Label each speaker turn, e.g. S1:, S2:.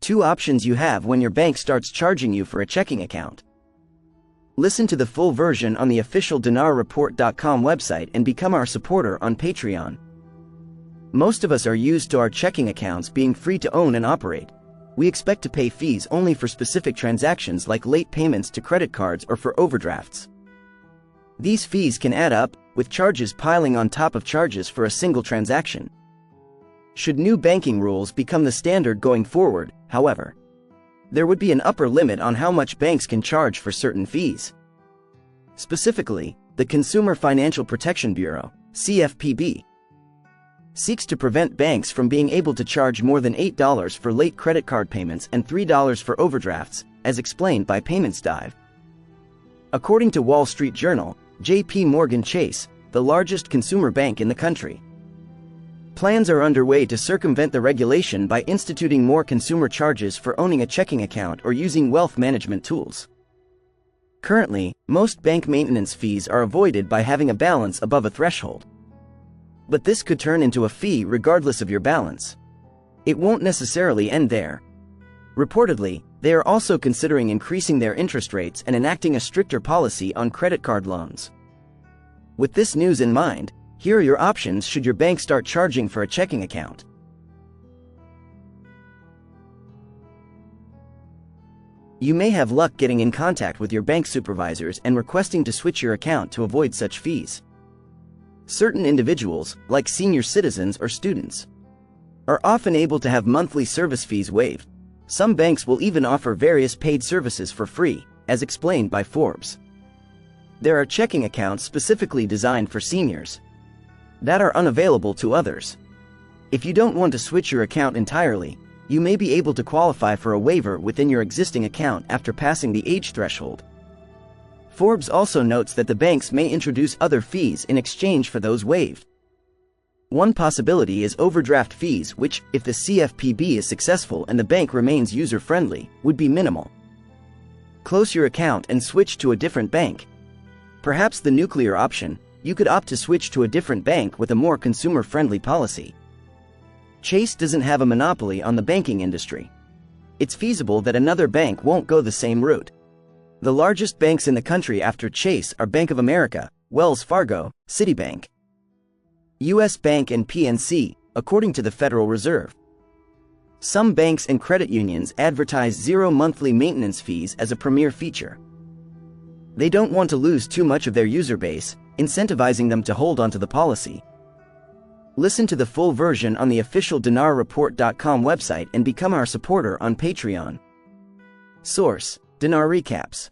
S1: 2 options you have when your bank starts charging you for a checking account. Listen to the full version on the official dinarreport.com website and become our supporter on Patreon. Most of us are used to our checking accounts being free to own and operate. We expect to pay fees only for specific transactions like late payments to credit cards or for overdrafts. These fees can add up, with charges piling on top of charges for a single transaction. Should new banking rules become the standard going forward, however, there would be an upper limit on how much banks can charge for certain fees. Specifically, the Consumer Financial Protection Bureau, CFPB, seeks to prevent banks from being able to charge more than $8 for late credit card payments and $3 for overdrafts, as explained by PaymentsDive. According to Wall Street Journal, J.P. Morgan Chase, the largest consumer bank in the country, plans are underway to circumvent the regulation by instituting more consumer charges for owning a checking account or using wealth management tools. Currently, most bank maintenance fees are avoided by having a balance above a threshold. But this could turn into a fee regardless of your balance. It won't necessarily end there. Reportedly, they are also considering increasing their interest rates and enacting a stricter policy on credit card loans. With this news in mind, here are your options should your bank start charging for a checking account. You may have luck getting in contact with your bank supervisors and requesting to switch your account to avoid such fees. Certain individuals, like senior citizens or students, are often able to have monthly service fees waived. Some banks will even offer various paid services for free, as explained by Forbes. There are checking accounts specifically designed for seniors that are unavailable to others. If you don't want to switch your account entirely, you may be able to qualify for a waiver within your existing account after passing the age threshold. Forbes also notes that the banks may introduce other fees in exchange for those waived. One possibility is overdraft fees, which, if the CFPB is successful and the bank remains user-friendly, would be minimal. Close your account and switch to a different bank. Perhaps the nuclear option, you could opt to switch to a different bank with a more consumer-friendly policy. Chase doesn't have a monopoly on the banking industry. It's feasible that another bank won't go the same route. The largest banks in the country after Chase are Bank of America, Wells Fargo, Citibank, US Bank and PNC, according to the Federal Reserve. Some banks and credit unions advertise zero monthly maintenance fees as a premier feature. They don't want to lose too much of their user base, incentivizing them to hold onto the policy. Listen to the full version on the official dinarreport.com website and become our supporter on Patreon. Source: Dinar Recaps.